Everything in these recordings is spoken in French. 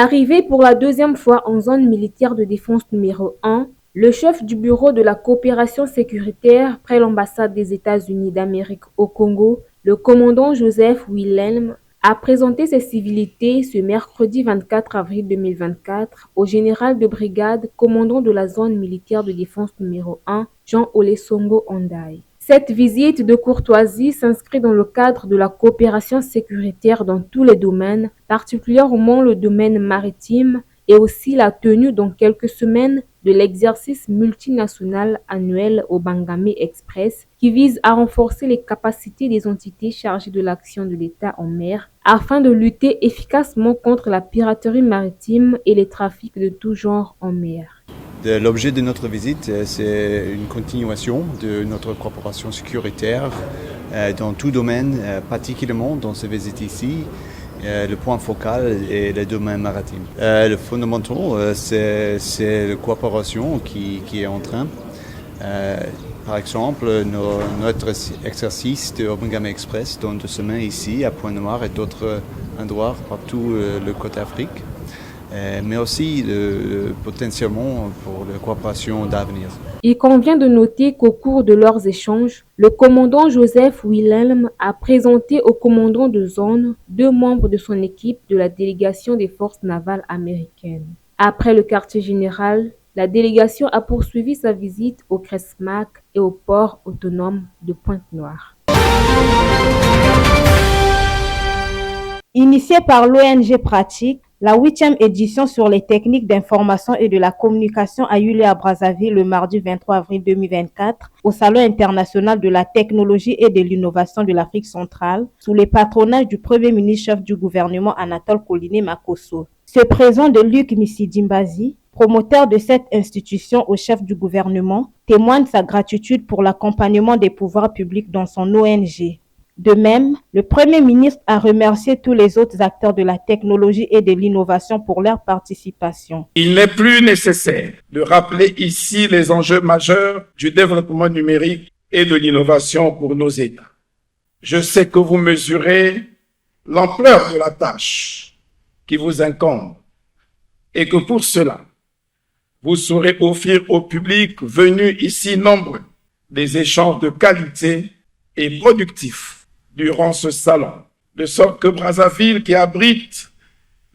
Arrivé pour la deuxième fois en zone militaire de défense numéro 1, le chef du bureau de la coopération sécuritaire près l'ambassade des États-Unis d'Amérique au Congo, le commandant Joseph Wilhelm, a présenté ses civilités ce mercredi 24 avril 2024 au général de brigade commandant de la zone militaire de défense numéro 1, Jean Olesongo Ondai. Cette visite de courtoisie s'inscrit dans le cadre de la coopération sécuritaire dans tous les domaines, particulièrement le domaine maritime, et aussi la tenue dans quelques semaines de l'exercice multinational annuel au Bangami Express qui vise à renforcer les capacités des entités chargées de l'action de l'État en mer afin de lutter efficacement contre la piraterie maritime et les trafics de tout genre en mer. L'objet de notre visite, c'est une continuation de notre coopération sécuritaire dans tout domaine, particulièrement dans ces visites ici. Le point focal est le domaine maritime. Le fondamental, c'est la coopération qui est en train. Par exemple, notre exercice de Bangami Express dans 2 semaines ici à Pointe-Noire et d'autres endroits partout le côte Afrique. Mais aussi potentiellement pour la coopération d'avenir. Il convient de noter qu'au cours de leurs échanges, le commandant Joseph Wilhelm a présenté au commandant de zone 2 membres de son équipe de la délégation des forces navales américaines. Après le quartier général, la délégation a poursuivi sa visite au Cresmac et au port autonome de Pointe-Noire. Initiée par l'ONG Pratique, la 8e édition sur les techniques d'information et de la communication a eu lieu à Brazzaville le mardi 23 avril 2024 au Salon international de la technologie et de l'innovation de l'Afrique centrale sous le patronage du Premier ministre-chef du gouvernement Anatole Koliné Makosso. Ce présent de Luc Missidimbazi, promoteur de cette institution au chef du gouvernement, témoigne sa gratitude pour l'accompagnement des pouvoirs publics dans son ONG. De même, le Premier ministre a remercié tous les autres acteurs de la technologie et de l'innovation pour leur participation. Il n'est plus nécessaire de rappeler ici les enjeux majeurs du développement numérique et de l'innovation pour nos États. Je sais que vous mesurez l'ampleur de la tâche qui vous incombe et que pour cela, vous saurez offrir au public venu ici nombreux des échanges de qualité et productifs durant ce salon, de sorte que Brazzaville, qui abrite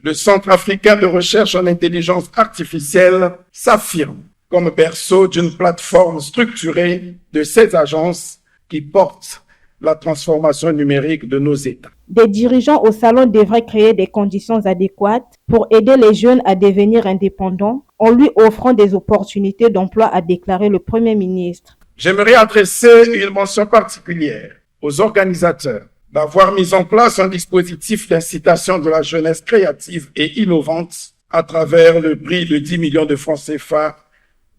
le Centre africain de recherche en intelligence artificielle, s'affirme comme berceau d'une plateforme structurée de ces agences qui portent la transformation numérique de nos États. Des dirigeants au salon devraient créer des conditions adéquates pour aider les jeunes à devenir indépendants en lui offrant des opportunités d'emploi, a déclaré le Premier ministre. J'aimerais adresser une mention particulière aux organisateurs d'avoir mis en place un dispositif d'incitation de la jeunesse créative et innovante à travers le prix de 10 millions de francs CFA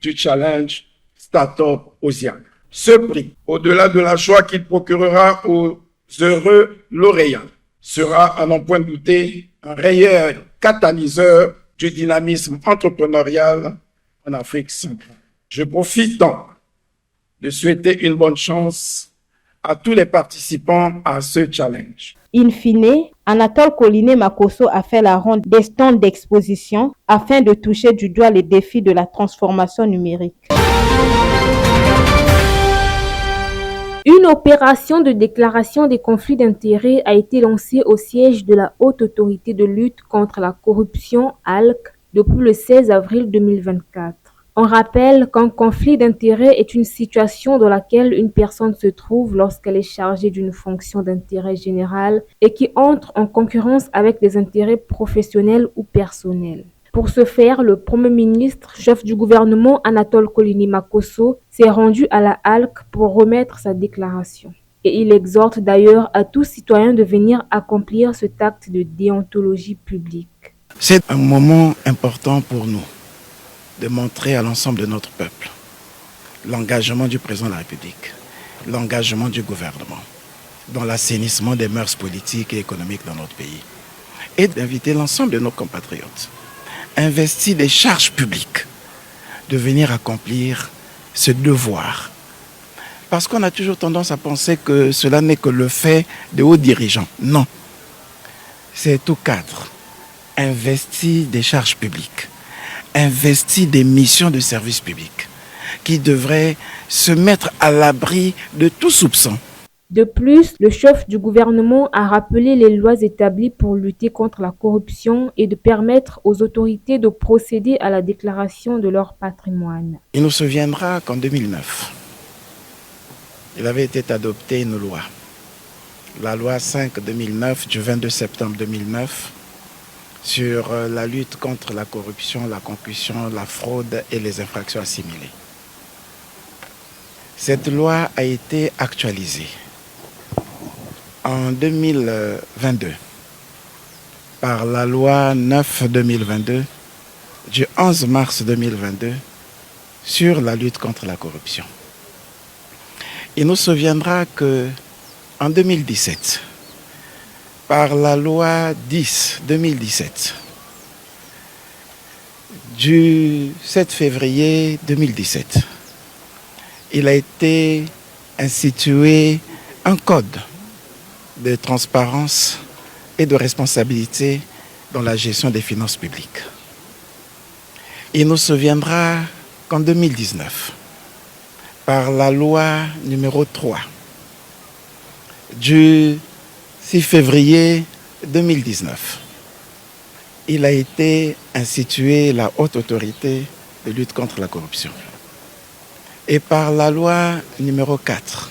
du challenge Startup OSIAC. Ce prix, au-delà de la joie qu'il procurera aux heureux lauréats, sera, à n'en point douter, un réel catalyseur du dynamisme entrepreneurial en Afrique centrale. Je profite donc de souhaiter une bonne chance à tous les participants à ce challenge. In fine, Anatole Koliné Makosso a fait la ronde des stands d'exposition afin de toucher du doigt les défis de la transformation numérique. Une opération de déclaration des conflits d'intérêts a été lancée au siège de la Haute Autorité de lutte contre la corruption, HALC, depuis le 16 avril 2024. On rappelle qu'un conflit d'intérêts est une situation dans laquelle une personne se trouve lorsqu'elle est chargée d'une fonction d'intérêt général et qui entre en concurrence avec des intérêts professionnels ou personnels. Pour ce faire, le Premier ministre, chef du gouvernement Anatole Koliné Makosso, s'est rendu à la HALC pour remettre sa déclaration. Et il exhorte d'ailleurs à tout citoyen de venir accomplir cet acte de déontologie publique. C'est un moment important pour nous de montrer à l'ensemble de notre peuple l'engagement du président de la République, l'engagement du gouvernement dans l'assainissement des mœurs politiques et économiques dans notre pays et d'inviter l'ensemble de nos compatriotes à investir des charges publiques, de venir accomplir ce devoir. Parce qu'on a toujours tendance à penser que cela n'est que le fait de hauts dirigeants. Non, c'est tout cadre investit des charges publiques, investit des missions de service public, qui devraient se mettre à l'abri de tout soupçon. De plus, le chef du gouvernement a rappelé les lois établies pour lutter contre la corruption et de permettre aux autorités de procéder à la déclaration de leur patrimoine. Il nous souviendra qu'en 2009, il avait été adopté une loi, la loi 5/2009 du 22 septembre 2009, sur la lutte contre la corruption, la concussion, la fraude et les infractions assimilées. Cette loi a été actualisée en 2022 par la loi 9/2022 du 11 mars 2022 sur la lutte contre la corruption. Il nous souviendra que en 2017, par la loi 10/2017 du 7 février 2017, il a été institué un code de transparence et de responsabilité dans la gestion des finances publiques. Il nous souviendra qu'en 2019, par la loi numéro 3 du 6 février 2019, il a été institué la Haute Autorité de lutte contre la corruption. Et par la loi numéro 4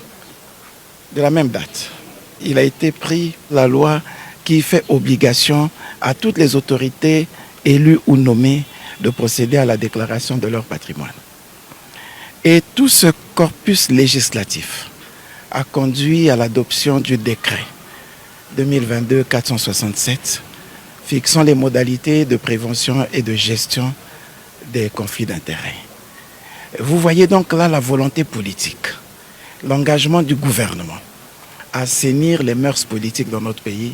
de la même date, il a été pris la loi qui fait obligation à toutes les autorités élues ou nommées de procéder à la déclaration de leur patrimoine. Et tout ce corpus législatif a conduit à l'adoption du décret 2022-467 fixant les modalités de prévention et de gestion des conflits d'intérêts. Vous voyez donc là la volonté politique, l'engagement du gouvernement à assainir les mœurs politiques dans notre pays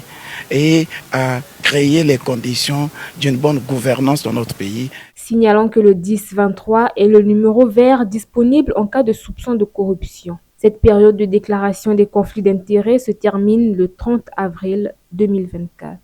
et à créer les conditions d'une bonne gouvernance dans notre pays. Signalant que le 10-23 est le numéro vert disponible en cas de soupçon de corruption. Cette période de déclaration des conflits d'intérêts se termine le 30 avril 2024.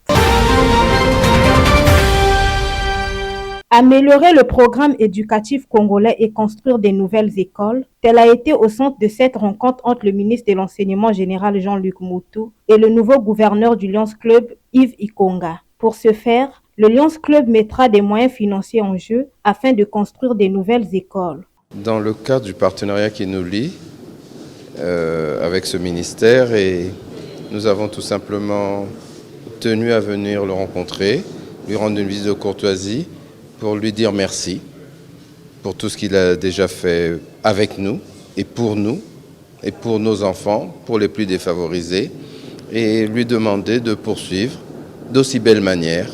Améliorer le programme éducatif congolais et construire des nouvelles écoles, tel a été au centre de cette rencontre entre le ministre de l'Enseignement général Jean-Luc Moutou et le nouveau gouverneur du Lions Club Yves Ikonga. Pour ce faire, le Lions Club mettra des moyens financiers en jeu afin de construire des nouvelles écoles. Dans le cadre du partenariat qui nous lie avec ce ministère, et nous avons tout simplement tenu à venir le rencontrer, lui rendre une visite de courtoisie, pour lui dire merci pour tout ce qu'il a déjà fait avec nous et pour nos enfants, pour les plus défavorisés, et lui demander de poursuivre d'aussi belle manière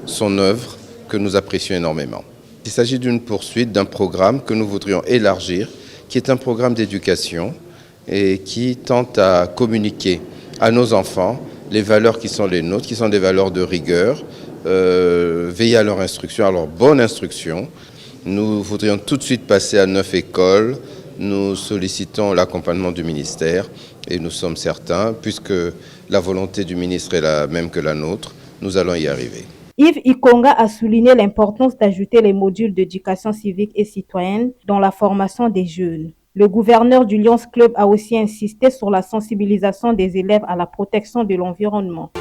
son œuvre que nous apprécions énormément. Il s'agit d'une poursuite d'un programme que nous voudrions élargir, qui est un programme d'éducation et qui tente à communiquer à nos enfants les valeurs qui sont les nôtres, qui sont des valeurs de rigueur, veiller à leur instruction, à leur bonne instruction. Nous voudrions tout de suite passer à 9 écoles. Nous sollicitons l'accompagnement du ministère et nous sommes certains, puisque la volonté du ministre est la même que la nôtre, nous allons y arriver. Yves Ikonga a souligné l'importance d'ajouter les modules d'éducation civique et citoyenne dans la formation des jeunes. Le gouverneur du Lions Club a aussi insisté sur la sensibilisation des élèves à la protection de l'environnement.